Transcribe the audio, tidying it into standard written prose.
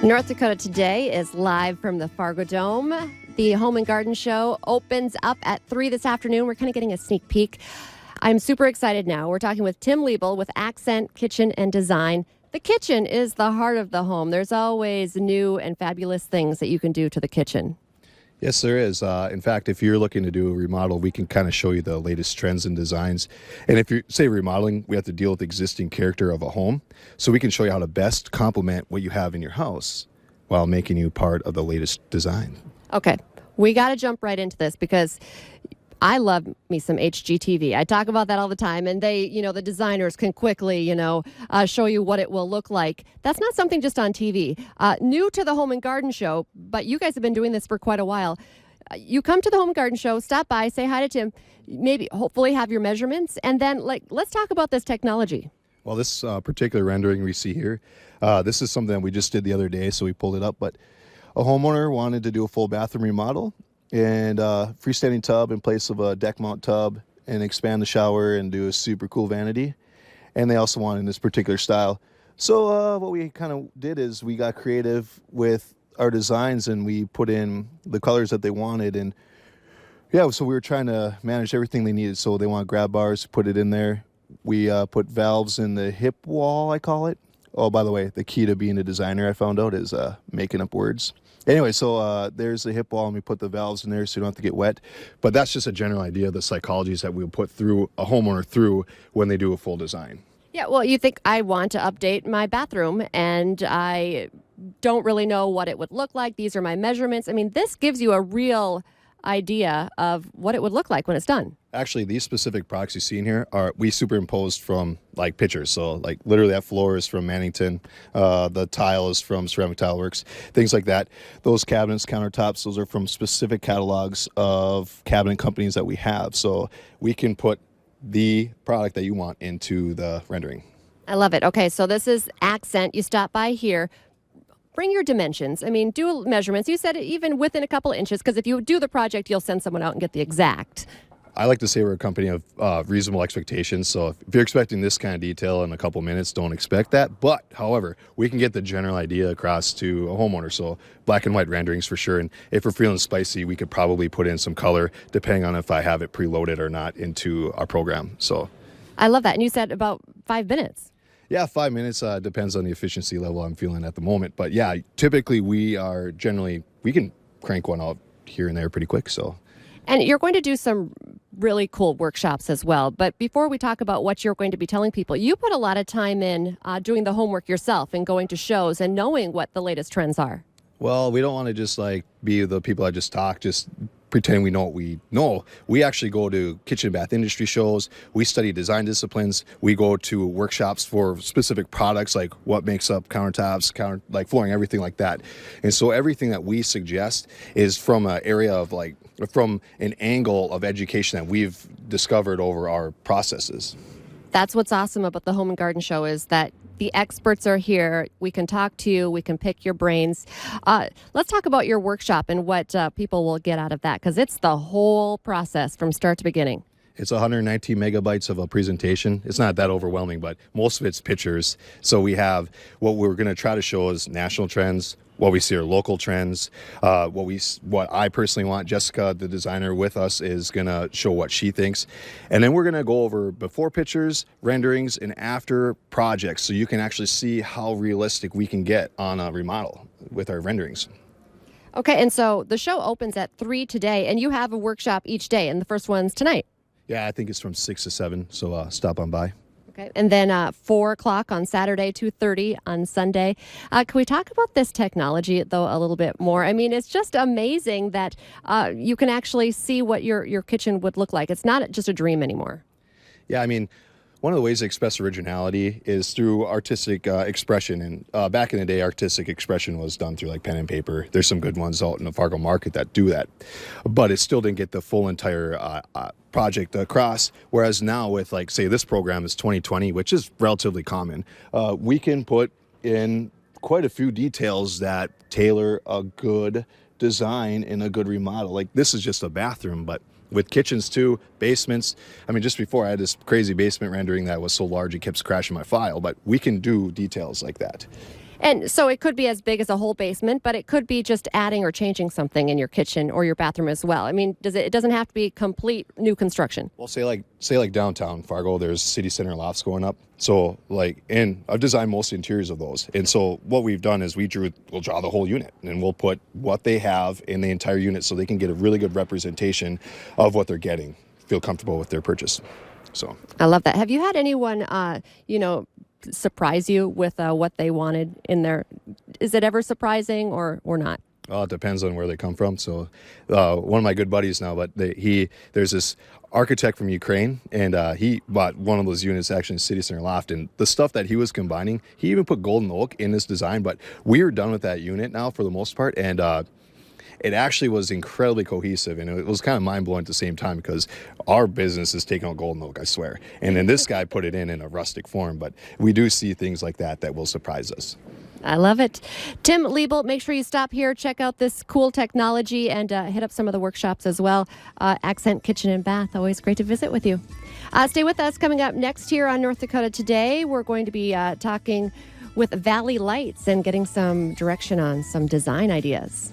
North Dakota Today is live from the Fargo Dome. The Home and Garden Show opens up at 3 this afternoon. We're kind of getting a sneak peek. I'm super excited now. We're talking with Tim Liebel with Accent Kitchen and Design. The kitchen is the heart of the home. There's always new and fabulous things that you can do to the kitchen. Yes, there is. In fact, if you're looking to do a remodel, we can kind of show you the latest trends and designs. And if you're, say, remodeling, we have to deal with the existing character of a home. So we can show you how to best complement what you have in your house while making you part of the latest design. Okay, we got to jump right into this because I love me some HGTV. I talk about that all the time, and they, the designers can quickly, show you what it will look like. That's not something just on TV. New to the Home and Garden Show, but you guys have been doing this for quite a while. You come to the Home and Garden Show, stop by, say hi to Tim, maybe hopefully have your measurements, and then let's talk about this technology. Well, this particular rendering we see here, this is something that we just did the other day, so we pulled it up, but a homeowner wanted to do a full bathroom remodel and freestanding tub in place of a deck mount tub and expand the shower and do a super cool vanity. And they also wanted this particular style. So what we kind of did is we got creative with our designs and we put in the colors that they wanted. And yeah, so we were trying to manage everything they needed. So they want grab bars, put it in there. We put valves in the hip wall, I call it. Oh, by the way, the key to being a designer, I found out, is making up words. Anyway, so there's the hip wall, and we put the valves in there so you don't have to get wet. But that's just a general idea of the psychologies that we'll put through a homeowner through when they do a full design. Yeah, well, you think I want to update my bathroom, and I don't really know what it would look like. These are my measurements. I mean, this gives you a real idea of what it would look like when it's done. Actually, these specific products you see in here we superimposed from pictures. So literally that floor is from Mannington. The tile is from Ceramic Tile Works, things like that. Those cabinets, countertops, those are from specific catalogs of cabinet companies that we have. So we can put the product that you want into the rendering. I love it. Okay, so this is Accent. You stop by here. Bring your dimensions. I mean, do measurements. You said even within a couple of inches, because if you do the project, you'll send someone out and get the exact. I like to say we're a company of reasonable expectations. So if you're expecting this kind of detail in a couple minutes, don't expect that. But, however, we can get the general idea across to a homeowner. So black and white renderings for sure. And if we're feeling spicy, we could probably put in some color, depending on if I have it preloaded or not into our program. So I love that. And you said about 5 minutes. Yeah, 5 minutes depends on the efficiency level I'm feeling at the moment. But yeah, typically we can crank one out here and there pretty quick. So, and you're going to do some really cool workshops as well. But before we talk about what you're going to be telling people, you put a lot of time in doing the homework yourself and going to shows and knowing what the latest trends are. Well, we don't want to just be the people that just talk, just pretend we know what we know. We actually go to kitchen and bath industry shows. We study design disciplines. We go to workshops for specific products, like what makes up countertops, flooring, everything like that. And so everything that we suggest is from an area of from an angle of education that we've discovered over our processes. That's what's awesome about the Home and Garden Show is that the experts are here. We can talk to you. We can pick your brains. Let's talk about your workshop and what people will get out of that, because it's the whole process from start to beginning. It's 119 megabytes of a presentation. It's not that overwhelming, but most of it's pictures. So we have what we're going to try to show is national trends, what we see are local trends, what I personally want. Jessica, the designer with us, is going to show what she thinks. And then we're going to go over before pictures, renderings, and after projects, so you can actually see how realistic we can get on a remodel with our renderings. Okay, and so the show opens at 3 today, and you have a workshop each day, and the first one's tonight. Yeah, I think it's from 6 to 7, so stop on by. Okay, and then 4 o'clock on Saturday, 2:30 on Sunday. Can we talk about this technology, though, a little bit more? I mean, it's just amazing that you can actually see what your kitchen would look like. It's not just a dream anymore. Yeah, I mean, one of the ways to express originality is through artistic expression. And back in the day, artistic expression was done through pen and paper. There's some good ones out in the Fargo market that do that. But it still didn't get the full entire project across. Whereas now with say this program is 2020, which is relatively common, we can put in quite a few details that tailor a good design in a good remodel. This is just a bathroom, but with kitchens too, basements. I mean, just before I had this crazy basement rendering that was so large it kept crashing my file, but we can do details like that. And so it could be as big as a whole basement, but it could be just adding or changing something in your kitchen or your bathroom as well. I mean, it doesn't have to be complete new construction. Well, say like downtown Fargo, there's city center lofts going up. So and I've designed most interiors of those. And so what we've done is we'll draw the whole unit, and we'll put what they have in the entire unit so they can get a really good representation of what they're getting, feel comfortable with their purchase. So I love that. Have you had anyone, surprise you with what they wanted in there? Is it ever surprising or not? well, it depends on where they come from. So one of my good buddies now, but there's this architect from Ukraine, and he bought one of those units actually in City Center Loft, and the stuff that he was combining, he even put golden oak in his design, but we are done with that unit now for the most part, and it actually was incredibly cohesive, and it was kind of mind-blowing at the same time because our business is taking out golden oak, I swear. And then this guy put it in a rustic form, but we do see things like that will surprise us. I love it. Tim Liebel, make sure you stop here, check out this cool technology, and hit up some of the workshops as well. Accent Kitchen and Bath, always great to visit with you. Stay with us. Coming up next here on North Dakota Today, we're going to be talking with Valley Lights and getting some direction on some design ideas.